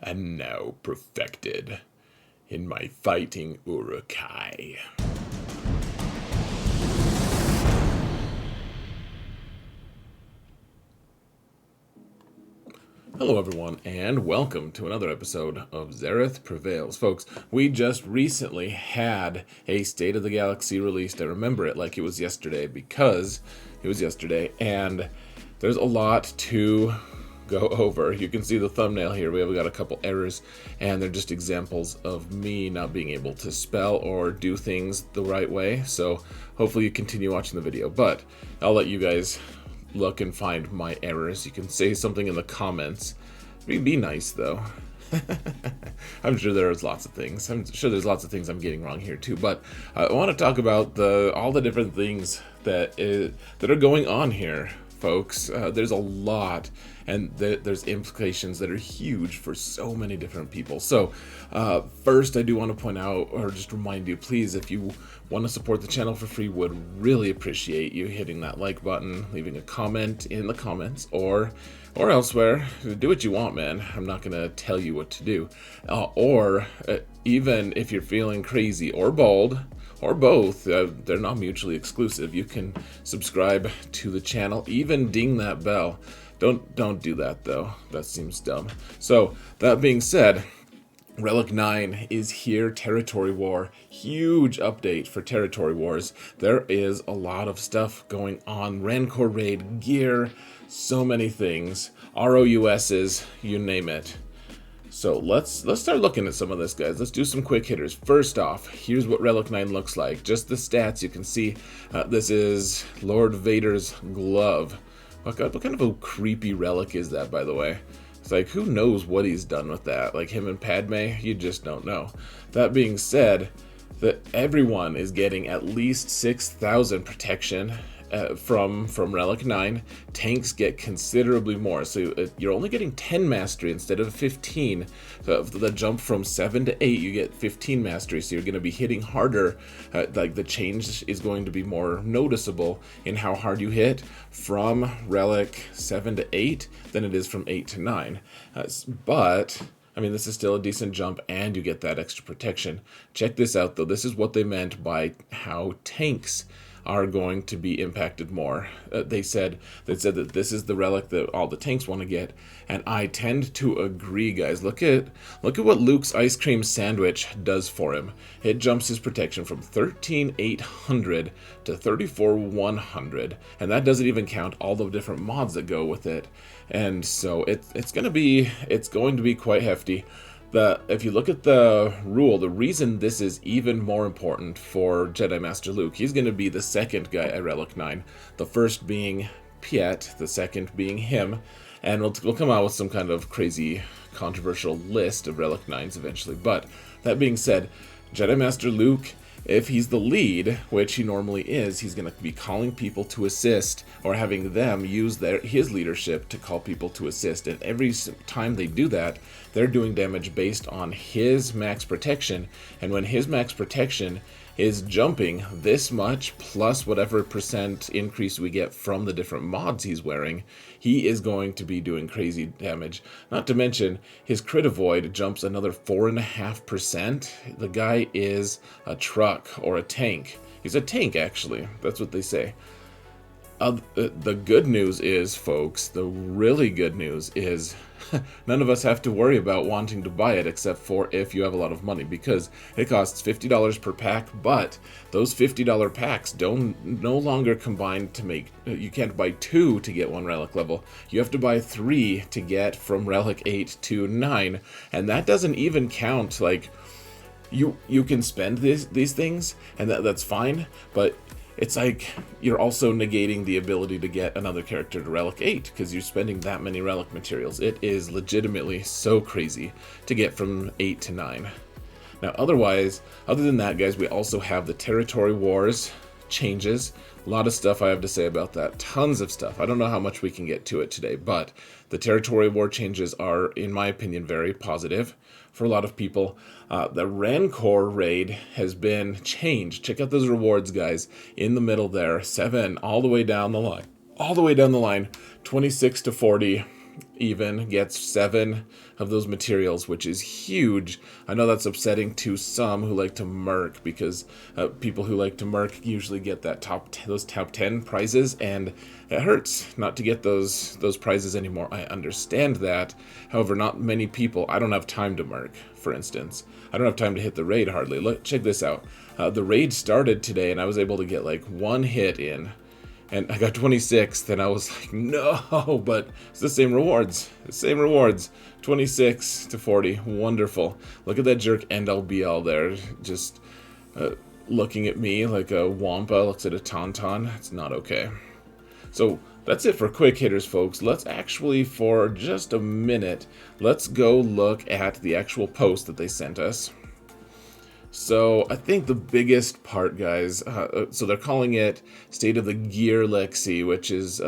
and now perfected in my fighting Urukai. Hello everyone, and welcome to another episode of Xerath Prevails. Folks, we just recently had a State of the Galaxy released. I remember it like it was yesterday because it was yesterday, and there's a lot to go over. You can see the thumbnail here. We have got a couple errors, and they're just examples of me not being able to spell or do things the right way. So hopefully you continue watching the video, but I'll let you guys look and find my errors. You can say something in the comments. Be nice though. I'm sure there's lots of things. I'm sure there's lots of things I'm getting wrong here too. But I want to talk about all the different things that are going on here, folks. There's a lot, and there's implications that are huge for so many different people. So first, I do want to point out, or just remind you, please, if you want to support the channel for free, would really appreciate you hitting that like button, leaving a comment in the comments, or elsewhere. Do what you want, man. I'm not going to tell you what to do. Even if you're feeling crazy or bold, or both, they're not mutually exclusive. You can subscribe to the channel, even ding that bell. Don't do that though. That seems dumb. So that being said, Relic 9 is here, Territory War. Huge update for Territory Wars. There is a lot of stuff going on. Rancor raid, gear, so many things. ROUSs, you name it. So let's start looking at some of this, guys. Let's do some quick hitters. First off, here's what Relic 9 looks like. Just the stats, you can see this is Lord Vader's glove. What kind of a creepy relic is that, by the way? It's like, who knows what he's done with that? Like him and Padme, you just don't know. That being said, that everyone is getting at least 6,000 protection from Relic 9. Tanks get considerably more, so you're only getting 10 mastery instead of 15. So the jump from 7 to 8, you get 15 mastery, so you're going to be hitting harder. Like the change is going to be more noticeable in how hard you hit from Relic 7 to 8 than it is from 8 to 9. But I mean, this is still a decent jump, and you get that extra protection. Check this out, though. This is what they meant by how tanks are going to be impacted more. They said that this is the relic that all the tanks want to get, and I tend to agree, guys. Look at what Luke's ice cream sandwich does for him. It jumps his protection from 13,800 to 34,100, and that doesn't even count all the different mods that go with it. And so it's going to be quite hefty. If you look at the rule, the reason this is even more important for Jedi Master Luke, he's going to be the second guy at Relic 9. The first being Piet, the second being him, and we'll come out with some kind of crazy controversial list of Relic 9s eventually. But that being said, Jedi Master Luke, if he's the lead, which he normally is, he's going to be calling people to assist, or having them use his leadership to call people to assist. And every time they do that, they're doing damage based on his max protection. And when his max protection is jumping this much, plus whatever percent increase we get from the different mods he's wearing, he is going to be doing crazy damage. Not to mention, his crit avoid jumps another 4.5%. The guy is a truck or a tank. He's a tank, actually. That's what they say. The good news is, folks, the really good news is none of us have to worry about wanting to buy it, except for if you have a lot of money, because it costs $50 per pack, but those $50 packs no longer combine to make, you can't buy 2 to get 1 relic level. You have to buy 3 to get from relic 8 to 9, and that doesn't even count, like, you can spend these things, and that's fine, but it's like you're also negating the ability to get another character to Relic 8 because you're spending that many Relic materials. It is legitimately so crazy to get from 8 to 9. Now, other than that, guys, we also have the Territory Wars changes. A lot of stuff I have to say about that. Tons of stuff. I don't know how much we can get to it today, but the Territory War changes are, in my opinion, very positive for a lot of people. The Rancor raid has been changed. Check out those rewards, guys, in the middle there. 7 all the way down the line. 26 to 40. even gets 7 of those materials, which is huge. I know that's upsetting to some who like to merc, because people who like to merc usually get that those top 10 prizes, and it hurts not to get those prizes anymore. I understand that. However, not many people. I don't have time to merc, for instance. I don't have time to hit the raid hardly. Look, check this out. The raid started today, and I was able to get like 1 hit in. And I got 26th, and I was like, no, but it's the same rewards. The same rewards. 26 to 40. Wonderful. Look at that jerk end all be all there. Just looking at me like a Wampa looks at a Tauntaun. It's not okay. So that's it for quick hitters, folks. Let's actually, for just a minute, let's go look at the actual post that they sent us. So I think the biggest part, guys, so they're calling it State of the Gear Lexi, which is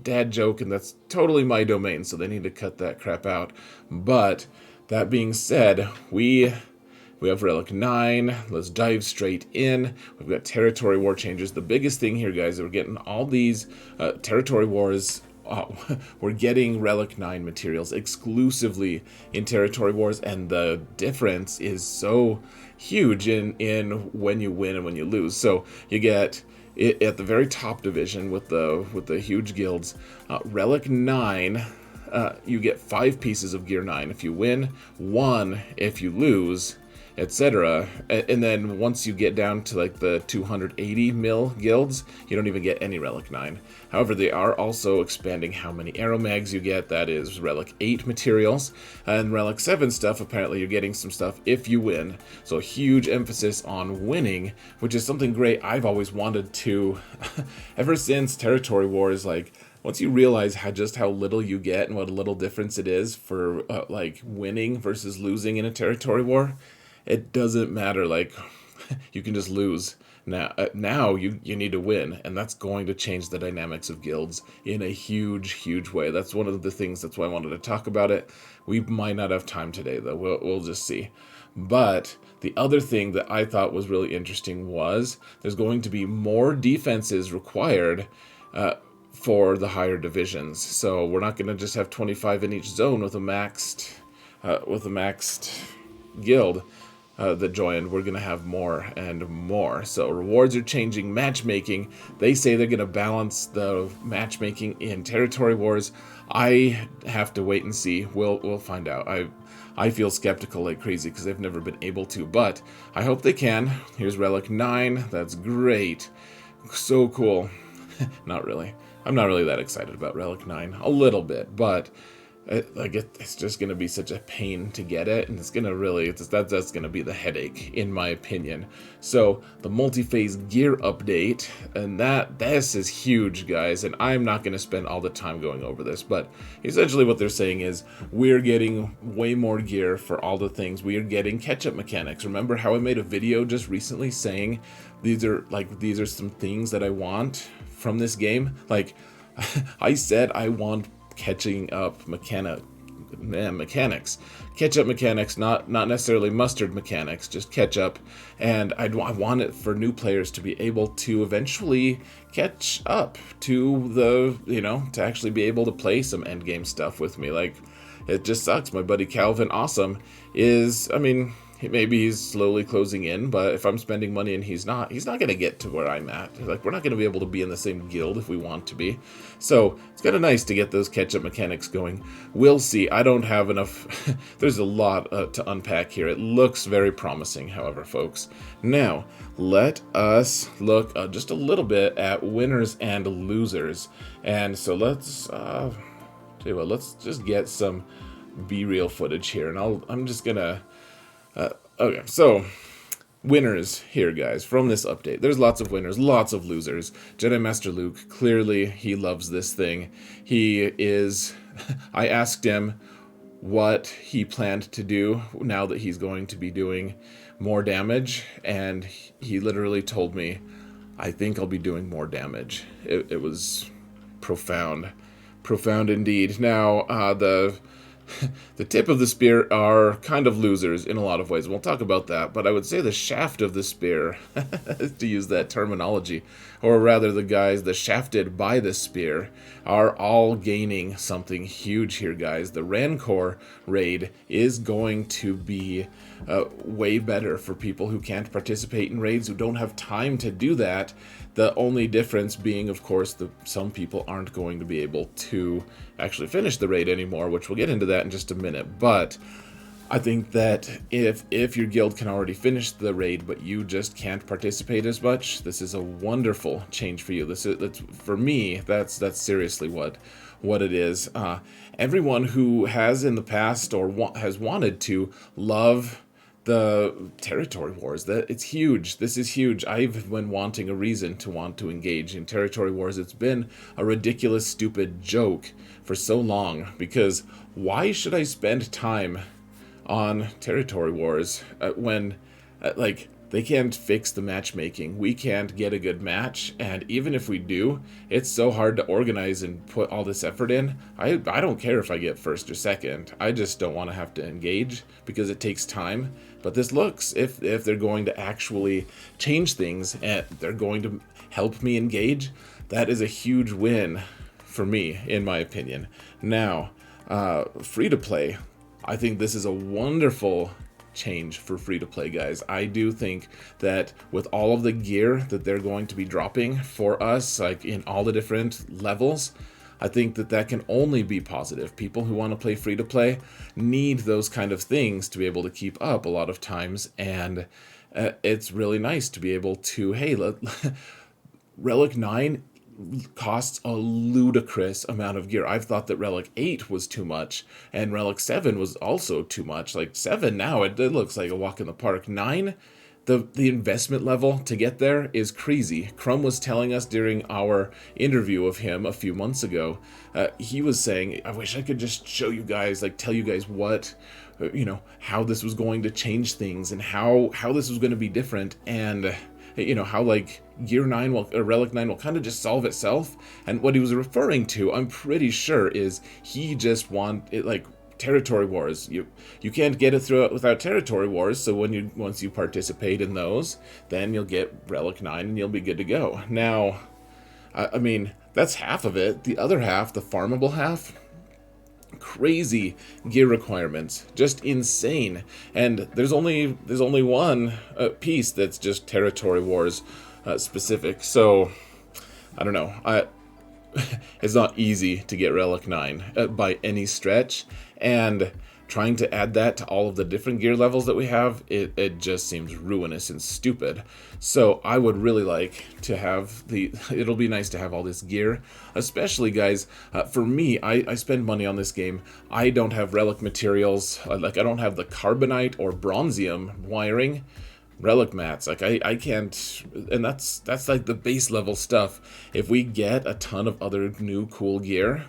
dad joke, and that's totally my domain, so they need to cut that crap out. But that being said, we have Relic 9. Let's dive straight in. We've got territory war changes. The biggest thing here, guys, is we're getting all these territory wars. We're getting Relic 9 materials exclusively in territory wars, and the difference is so huge in when you win and when you lose. So you get it at the very top division with the huge guilds, Relic 9. You get 5 pieces of gear 9 if you win, 1 if you lose, etc. And then once you get down to like the 280 mil guilds, you don't even get any Relic 9. However, they are also expanding how many arrow mags you get. That is Relic 8 materials. And Relic 7 stuff, apparently you're getting some stuff if you win. So a huge emphasis on winning, which is something great I've always wanted to, ever since Territory Wars. Like, once you realize just how little you get and what a little difference it is for like winning versus losing in a territory war, it doesn't matter. Like, you can just lose. Now you need to win, and that's going to change the dynamics of guilds in a huge way. That's one of the things. That's why I wanted to talk about it. We might not have time today, though. We'll just see. But the other thing that I thought was really interesting was there's going to be more defenses required for the higher divisions. So we're not going to just have 25 in each zone with a maxed guild that joined. We're going to have more and more. So rewards are changing. Matchmaking, they say they're going to balance the matchmaking in territory wars. I have to wait and see. We'll find out. I feel skeptical like crazy because they've never been able to, but I hope they can. Here's Relic 9. That's great. So cool. Not really. I'm not really that excited about Relic 9. A little bit, but it's just going to be such a pain to get it, and it's going to really, that's going to be the headache, in my opinion. So, the multi-phase gear update, and this is huge, guys, and I'm not going to spend all the time going over this, but essentially what they're saying is, we're getting way more gear for all the things. We are getting catch-up mechanics. Remember how I made a video just recently saying, these are some things that I want from this game? Like, I said I want catching up mechanics, catch up mechanics, not necessarily mustard mechanics, just catch up. And I want it for new players to be able to eventually catch up to to actually be able to play some end game stuff with me. Like, it just sucks. My buddy Calvin Awesome is, maybe he's slowly closing in, but if I'm spending money and he's not going to get to where I'm at. Like, we're not going to be able to be in the same guild if we want to be. So it's kind of nice to get those catch-up mechanics going. We'll see. I don't have enough. There's a lot to unpack here. It looks very promising, however, folks. Now, let us look just a little bit at winners and losers. And so let's just get some B-reel footage here, and I'm just gonna. Okay, so winners here, guys, from this update. There's lots of winners, lots of losers. Jedi Master Luke, clearly he loves this thing. I asked him what he planned to do now that he's going to be doing more damage, and he literally told me, I think I'll be doing more damage. It was profound indeed. Now, The tip of the spear are kind of losers in a lot of ways. We'll talk about that, but I would say the shaft of the spear, to use that terminology, or rather the guys the shafted by the spear, are all gaining something huge here, guys. The Rancor raid is going to be way better for people who can't participate in raids, who don't have time to do that. The only difference being, of course, that some people aren't going to be able to actually finish the raid anymore, which we'll get into that in just a minute. But I think that if your guild can already finish the raid, but you just can't participate as much, this is a wonderful change for you. That's for me. That's seriously what it is. Everyone who has in the past or has wanted to love the territory wars, that it's huge. This is huge. I've been wanting a reason to want to engage in territory wars. It's been a ridiculous, stupid joke for so long, because why should I spend time on territory wars when like they can't fix the matchmaking? We can't get a good match, and even if we do, it's so hard to organize and put all this effort in. I don't care if I get first or second. I just don't want to have to engage because it takes time. But this looks, if they're going to actually change things and they're going to help me engage, that is a huge win for me, in my opinion. Now, free to play, I think this is a wonderful change for free-to-play guys. I do think that with all of the gear that they're going to be dropping for us, like in all the different levels, I think that can only be positive. People who want to play free-to-play need those kind of things to be able to keep up a lot of times, and it's really nice to be able to, hey, Relic 9 costs a ludicrous amount of gear. I've thought that Relic 8 was too much, and Relic 7 was also too much. Like 7 now, it looks like a walk in the park. 9, the investment level to get there is crazy. Crumb was telling us during our interview of him a few months ago, he was saying, I wish I could just show you guys, like tell you guys what, how this was going to change things and how this was going to be different, and how like Gear 9 or Relic 9 will kind of just solve itself. And what he was referring to, I'm pretty sure, is he just want it like territory wars. You can't get it through it without territory wars, so once you participate in those, then you'll get Relic 9 and you'll be good to go. Now, I mean, that's half of it. The other half, the farmable half, crazy gear requirements, just insane. And there's only one piece that's just territory wars specific. So I don't know. It's not easy to get Relic 9 by any stretch, and trying to add that to all of the different gear levels that we have, it just seems ruinous and stupid. So I would really like to have it'll be nice to have all this gear, especially guys, for me, I spend money on this game. I don't have Relic materials, I don't have the carbonite or bronzium wiring. Relic mats, like I can't, and that's like the base level stuff. If we get a ton of other new cool gear,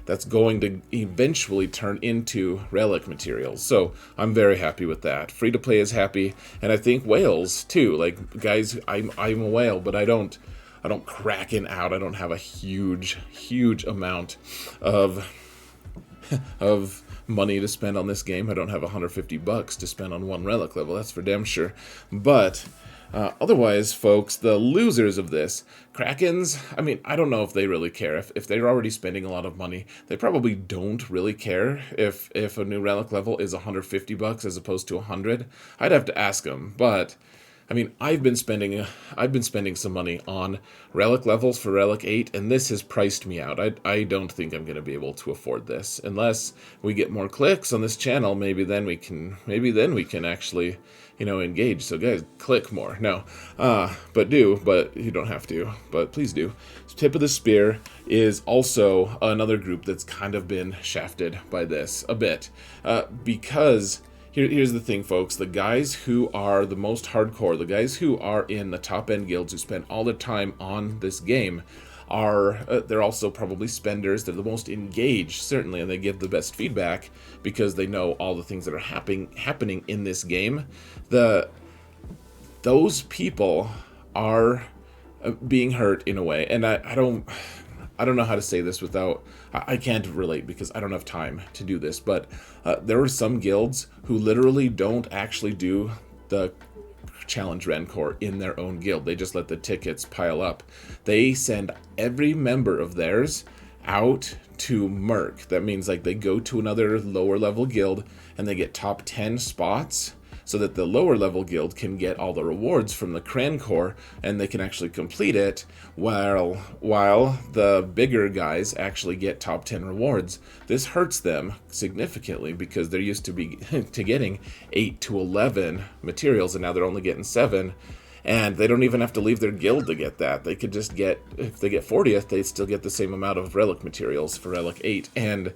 that's going to eventually turn into Relic materials. So I'm very happy with that. Free to play is happy, and I think whales too. Like guys, I'm a whale, but I don't Kraken out. I don't have a huge amount of money to spend on this game. I don't have $150 to spend on one Relic level, that's for damn sure. But otherwise, folks, the losers of this, Krakens, I mean, I don't know if they really care. If they're already spending a lot of money, they probably don't really care if a new Relic level is $150 as opposed to 100. I'd have to ask them, but I mean, I've been spending some money on Relic levels for Relic 8, and this has priced me out. I don't think I'm going to be able to afford this unless we get more clicks on this channel. Maybe then we can actually, engage. So guys, click more. No, but you don't have to, but please do. Tip of the Spear is also another group that's kind of been shafted by this a bit, because here's the thing, folks. The guys who are the most hardcore, the guys who are in the top-end guilds who spend all their time on this game, they're also probably spenders. They're the most engaged, certainly, and they give the best feedback because they know all the things that are happening in this game. Those people are being hurt in a way, and I I don't know how to say this without, I can't relate because I don't have time to do this, but there are some guilds who literally don't actually do the challenge Rancor in their own guild. They just let the tickets pile up. They send every member of theirs out to Merc. That means like they go to another lower level guild and they get top 10 spots so that the lower level guild can get all the rewards from the CRancor and they can actually complete it while the bigger guys actually get top 10 rewards. This hurts them significantly because they're used to getting 8 to 11 materials and now they're only getting 7. And they don't even have to leave their guild to get that. They could just get, if they get 40th, they still get the same amount of Relic materials for Relic 8. And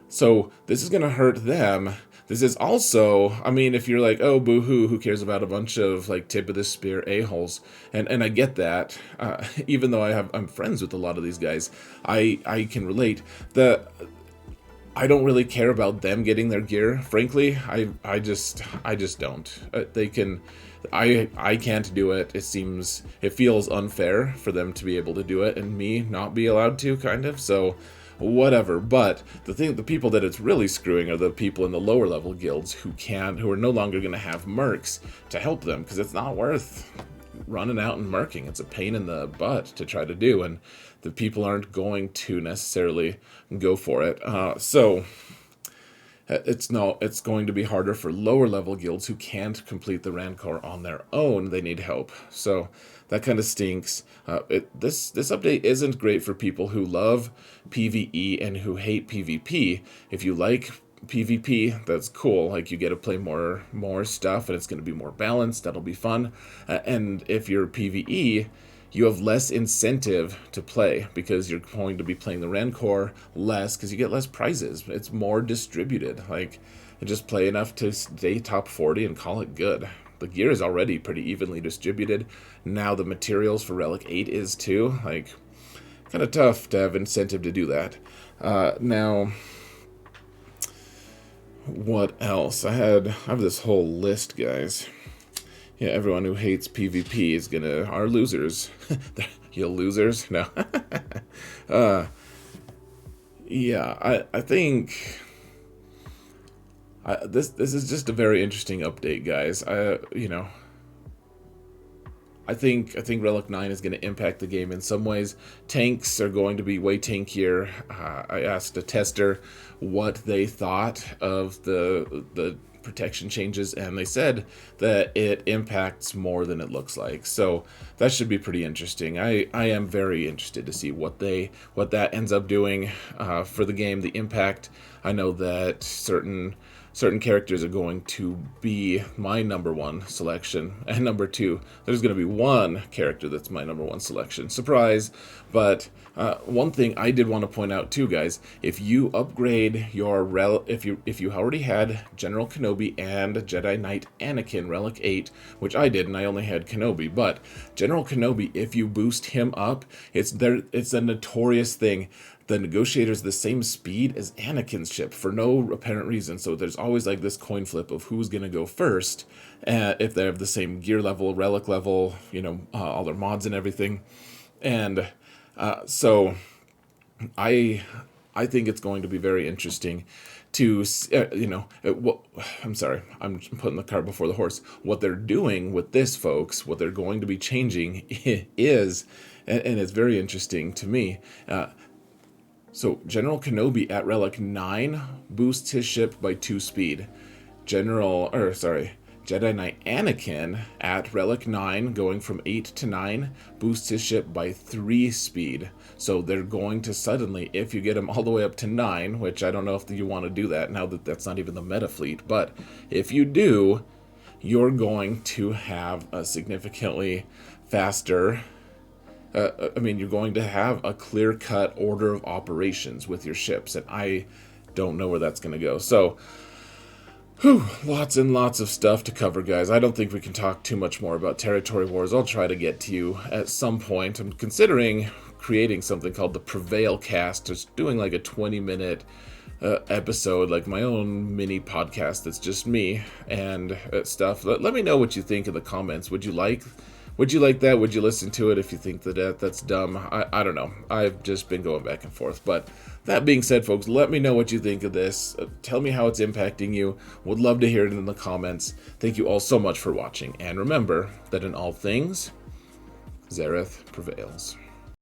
so this is going to hurt them. This is also, I mean, if you're like, oh, boo-hoo, who cares about a bunch of, like, tip-of-the-spear a-holes? And I get that. Even though I'm friends with a lot of these guys, I can relate. I don't really care about them getting their gear. Frankly, I just don't. They can... I can't do it. It feels unfair for them to be able to do it and me not be allowed to, kind of. So whatever. But the people that it's really screwing are the people in the lower level guilds who are no longer going to have mercs to help them, because it's not worth running out and merking. It's a pain in the butt to try to do, and the people aren't going to necessarily go for it. So it's going to be harder for lower level guilds who can't complete the Rancor on their own. They need help. So that kind of stinks. This update isn't great for people who love PvE and who hate PvP. If you like PvP, that's cool. Like, you get to play more stuff and it's going to be more balanced. That'll be fun. And if you're PvE, you have less incentive to play because you're going to be playing the Rancor less because you get less prizes. It's more distributed. Like, just play enough to stay top 40 and call it good. The gear is already pretty evenly distributed. Now the materials for Relic 8 is too. Like, kind of tough to have incentive to do that. Now, what else? I have this whole list, guys. Yeah, everyone who hates PvP are losers. You losers? No. Yeah, I think this is just a very interesting update, guys. I think Relic 9 is going to impact the game in some ways. Tanks are going to be way tankier. I asked a tester what they thought of the protection changes, and they said that it impacts more than it looks like. So that should be pretty interesting. I am very interested to see what that ends up doing for the game. The impact. I know that certain characters are going to be my number one selection, and number two, there's going to be one character that's my number one selection. Surprise! But one thing I did want to point out too, guys, if you upgrade your if you already had General Kenobi and Jedi Knight Anakin Relic 8, which I did, and I only had Kenobi, but General Kenobi, if you boost him up, it's a notorious thing. The Negotiator's the same speed as Anakin's ship for no apparent reason. So there's always like this coin flip of who's going to go first, if they have the same gear level, relic level, all their mods and everything. And so I think it's going to be very interesting to, I'm sorry, I'm putting the cart before the horse. What they're doing with this, folks, what they're going to be changing is, and it's very interesting to me, so General Kenobi at Relic 9 boosts his ship by 2 speed. Jedi Knight Anakin at Relic 9, going from 8 to 9, boosts his ship by 3 speed. So they're going to suddenly, if you get him all the way up to 9, which I don't know if you want to do that now that that's not even the meta fleet, but if you do, you're going to have a significantly faster... you're going to have a clear-cut order of operations with your ships, and I don't know where that's going to go. So, lots and lots of stuff to cover, guys. I don't think we can talk too much more about Territory Wars. I'll try to get to you at some point. I'm considering creating something called the Prevail Cast, just doing like a 20-minute episode, like my own mini podcast that's just me and stuff. Let me know what you think in the comments. Would you like Would you like that? Would you listen to it if you think that that's dumb? I don't know. I've just been going back and forth. But that being said, folks, let me know what you think of this. Tell me how it's impacting you. Would love to hear it in the comments. Thank you all so much for watching. And remember that in all things, Zareth prevails.